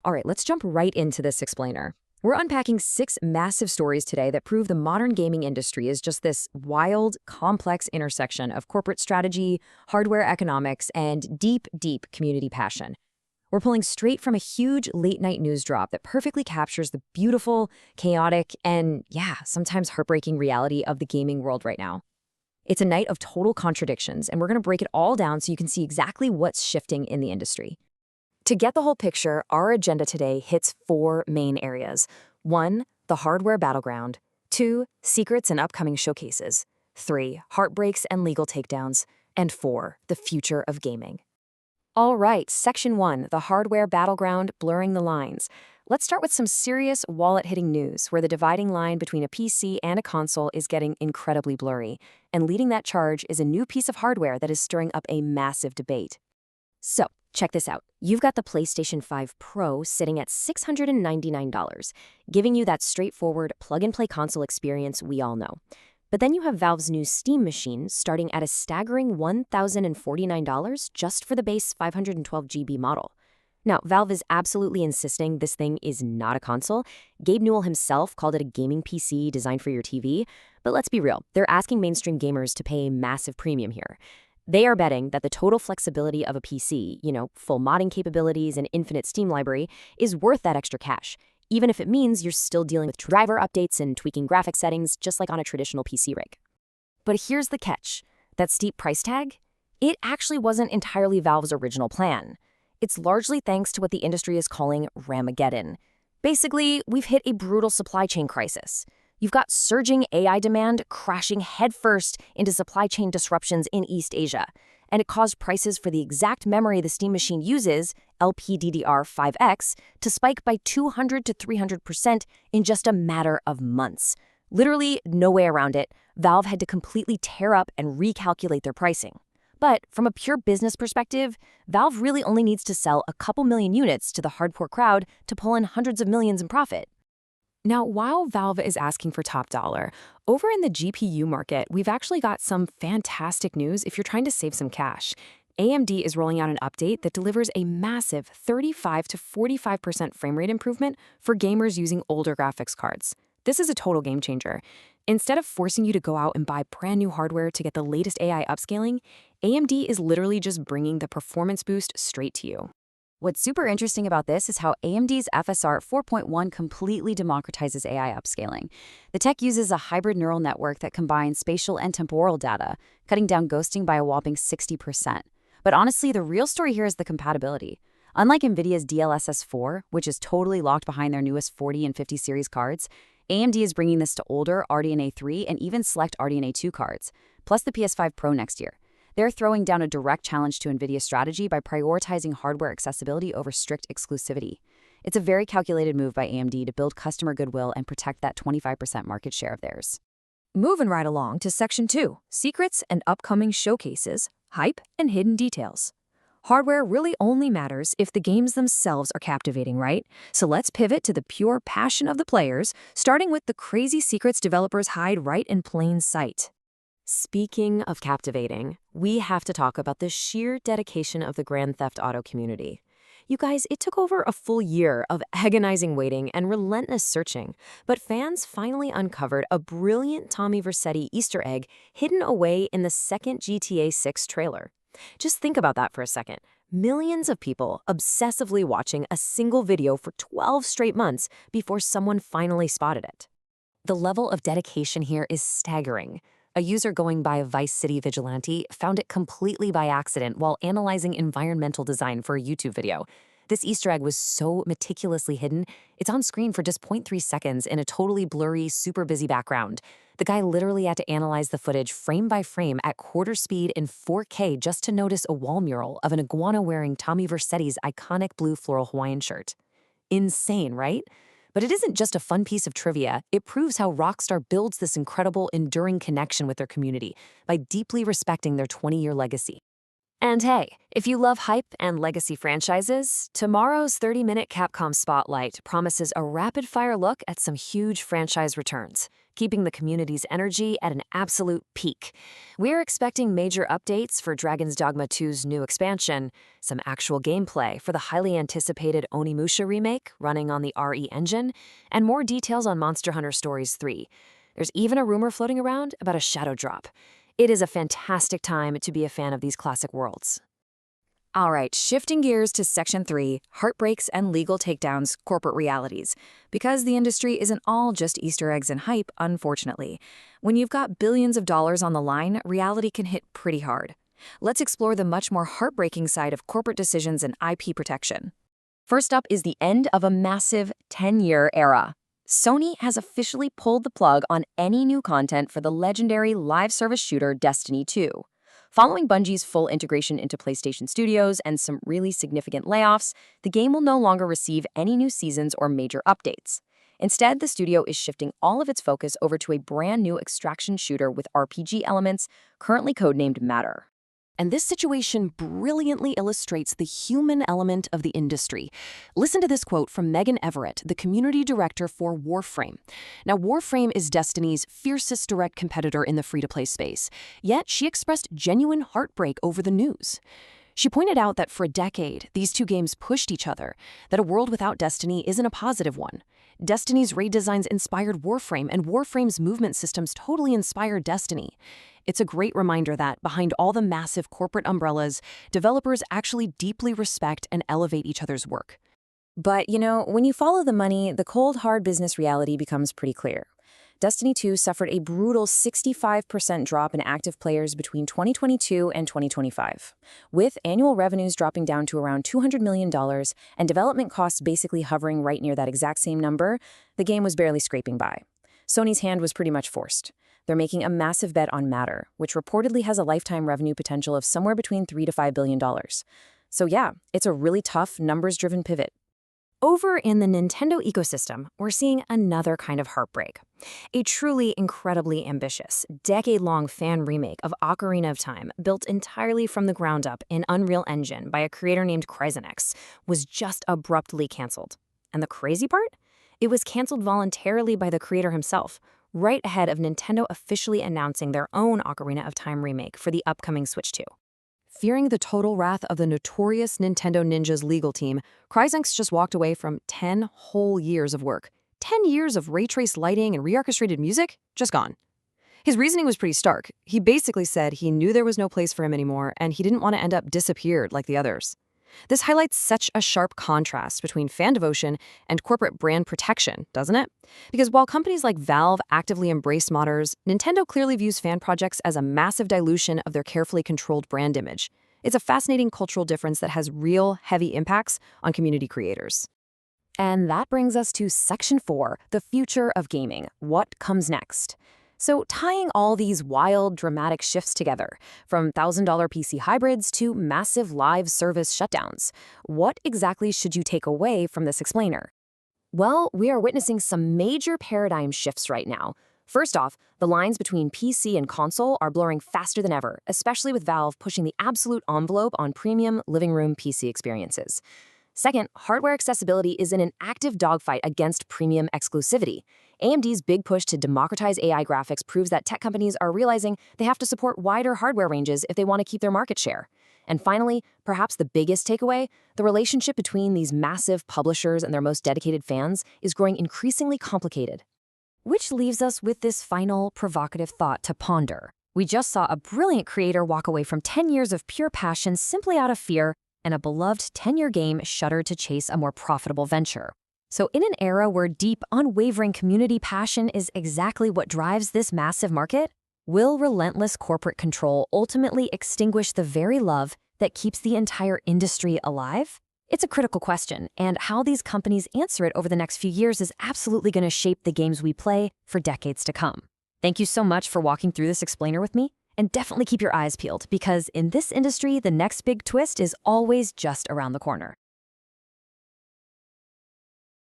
All right, let's jump right into this explainer. We're unpacking 6 massive stories today that prove the modern gaming industry is just this wild, complex intersection of corporate strategy, hardware economics, and deep, deep community passion. We're pulling straight from a huge late-night news drop that perfectly captures the beautiful, chaotic, and, yeah, sometimes heartbreaking reality of the gaming world right now. It's a night of total contradictions, and we're going to break it all down so you can see exactly what's shifting in the industry. To get the whole picture, our agenda today hits 4 main areas. 1, the hardware battleground. 2, secrets and upcoming showcases. 3, heartbreaks and legal takedowns. And 4, the future of gaming. All right, Section 1, the hardware battleground, blurring the lines. Let's start with some serious wallet-hitting news where the dividing line between a PC and a console is getting incredibly blurry. And leading that charge is a new piece of hardware that is stirring up a massive debate. So, check this out. You've got the PlayStation 5 Pro sitting at $699, giving you that straightforward plug-and-play console experience we all know. But then you have Valve's new Steam machine starting at a staggering $1,049 just for the base 512GB model. Now, Valve is absolutely insisting this thing is not a console. Gabe Newell himself called it a gaming PC designed for your TV. But let's be real, they're asking mainstream gamers to pay a massive premium here. They are betting that the total flexibility of a PC, full modding capabilities and infinite Steam library, is worth that extra cash, even if it means you're still dealing with driver updates and tweaking graphic settings just like on a traditional PC rig. But here's the catch. That steep price tag? It actually wasn't entirely Valve's original plan. It's largely thanks to what the industry is calling Ramageddon. Basically, we've hit a brutal supply chain crisis. You've got surging AI demand crashing headfirst into supply chain disruptions in East Asia, and it caused prices for the exact memory the Steam machine uses, LPDDR5X, to spike by 200 to 300% in just a matter of months. Literally no way around it. Valve had to completely tear up and recalculate their pricing. But from a pure business perspective, Valve really only needs to sell a couple million units to the hardcore crowd to pull in hundreds of millions in profit. Now, while Valve is asking for top dollar, over in the GPU market, we've actually got some fantastic news if you're trying to save some cash. AMD is rolling out an update that delivers a massive 35 to 45% frame rate improvement for gamers using older graphics cards. This is a total game changer. Instead of forcing you to go out and buy brand new hardware to get the latest AI upscaling, AMD is literally just bringing the performance boost straight to you. What's super interesting about this is how AMD's FSR 4.1 completely democratizes AI upscaling. The tech uses a hybrid neural network that combines spatial and temporal data, cutting down ghosting by a whopping 60%. But honestly, the real story here is the compatibility. Unlike NVIDIA's DLSS 4, which is totally locked behind their newest 40 and 50 series cards, AMD is bringing this to older RDNA 3 and even select RDNA 2 cards, plus the PS5 Pro next year. They're throwing down a direct challenge to NVIDIA's strategy by prioritizing hardware accessibility over strict exclusivity. It's a very calculated move by AMD to build customer goodwill and protect that 25% market share of theirs. Moving right along to Section 2, secrets and upcoming showcases, hype and hidden details. Hardware really only matters if the games themselves are captivating, right? So let's pivot to the pure passion of the players, starting with the crazy secrets developers hide right in plain sight. Speaking of captivating, we have to talk about the sheer dedication of the Grand Theft Auto community. You guys, it took over a full year of agonizing waiting and relentless searching, but fans finally uncovered a brilliant Tommy Vercetti Easter egg hidden away in the second GTA 6 trailer. Just think about that for a second. Millions of people obsessively watching a single video for 12 straight months before someone finally spotted it. The level of dedication here is staggering. A user going by Vice City Vigilante found it completely by accident while analyzing environmental design for a YouTube video. This Easter egg was so meticulously hidden, it's on screen for just 0.3 seconds in a totally blurry, super busy background. The guy literally had to analyze the footage frame by frame at quarter speed in 4K just to notice a wall mural of an iguana wearing Tommy Vercetti's iconic blue floral Hawaiian shirt. Insane, right? But it isn't just a fun piece of trivia. It proves how Rockstar builds this incredible, enduring connection with their community by deeply respecting their 20-year legacy. And hey, if you love hype and legacy franchises, tomorrow's 30-minute Capcom Spotlight promises a rapid-fire look at some huge franchise returns, keeping the community's energy at an absolute peak. We're expecting major updates for Dragon's Dogma 2's new expansion, some actual gameplay for the highly anticipated Onimusha remake running on the RE engine, and more details on Monster Hunter Stories 3. There's even a rumor floating around about a shadow drop. It is a fantastic time to be a fan of these classic worlds. All right, shifting gears to Section 3, heartbreaks and legal takedowns, corporate realities. Because the industry isn't all just Easter eggs and hype, unfortunately. When you've got billions of dollars on the line, reality can hit pretty hard. Let's explore the much more heartbreaking side of corporate decisions and IP protection. First up is the end of a massive 10-year era. Sony has officially pulled the plug on any new content for the legendary live service shooter Destiny 2. Following Bungie's full integration into PlayStation Studios and some really significant layoffs, the game will no longer receive any new seasons or major updates. Instead, the studio is shifting all of its focus over to a brand new extraction shooter with RPG elements, currently codenamed Matter. And this situation brilliantly illustrates the human element of the industry. Listen to this quote from Megan Everett, the community director for Warframe. Now, Warframe is Destiny's fiercest direct competitor in the free-to-play space, yet she expressed genuine heartbreak over the news. She pointed out that for a decade, these two games pushed each other, that a world without Destiny isn't a positive one. Destiny's raid designs inspired Warframe, and Warframe's movement systems totally inspired Destiny. It's a great reminder that, behind all the massive corporate umbrellas, developers actually deeply respect and elevate each other's work. But, when you follow the money, the cold, hard business reality becomes pretty clear. Destiny 2 suffered a brutal 65% drop in active players between 2022 and 2025, with annual revenues dropping down to around $200 million and development costs basically hovering right near that exact same number. The game was barely scraping by. Sony's hand was pretty much forced. They're making a massive bet on Matter, which reportedly has a lifetime revenue potential of somewhere between $3 to $5 billion. So yeah, it's a really tough, numbers-driven pivot. Over in the Nintendo ecosystem, we're seeing another kind of heartbreak. A truly incredibly ambitious, decade-long fan remake of Ocarina of Time, built entirely from the ground up in Unreal Engine by a creator named Kryzenex, was just abruptly canceled. And the crazy part? It was canceled voluntarily by the creator himself, right ahead of Nintendo officially announcing their own Ocarina of Time remake for the upcoming Switch 2. Fearing the total wrath of the notorious Nintendo Ninja's legal team, Kryzenex just walked away from 10 whole years of work. 10 years of ray-traced lighting and reorchestrated music? Just gone. His reasoning was pretty stark. He basically said he knew there was no place for him anymore, and he didn't want to end up disappeared like the others. This highlights such a sharp contrast between fan devotion and corporate brand protection, doesn't it? Because while companies like Valve actively embrace modders, Nintendo clearly views fan projects as a massive dilution of their carefully controlled brand image. It's a fascinating cultural difference that has real, heavy impacts on community creators. And that brings us to Section 4, the future of gaming. What comes next? So tying all these wild, dramatic shifts together, from $1,000 PC hybrids to massive live service shutdowns, what exactly should you take away from this explainer? Well, we are witnessing some major paradigm shifts right now. First off, the lines between PC and console are blurring faster than ever, especially with Valve pushing the absolute envelope on premium living room PC experiences. Second, hardware accessibility is in an active dogfight against premium exclusivity. AMD's big push to democratize AI graphics proves that tech companies are realizing they have to support wider hardware ranges if they want to keep their market share. And finally, perhaps the biggest takeaway, the relationship between these massive publishers and their most dedicated fans is growing increasingly complicated. Which leaves us with this final provocative thought to ponder. We just saw a brilliant creator walk away from 10 years of pure passion simply out of fear, and a beloved 10-year game shuddered to chase a more profitable venture. So in an era where deep, unwavering community passion is exactly what drives this massive market, will relentless corporate control ultimately extinguish the very love that keeps the entire industry alive? It's a critical question, and how these companies answer it over the next few years is absolutely going to shape the games we play for decades to come. Thank you so much for walking through this explainer with me. And definitely keep your eyes peeled, because in this industry, the next big twist is always just around the corner.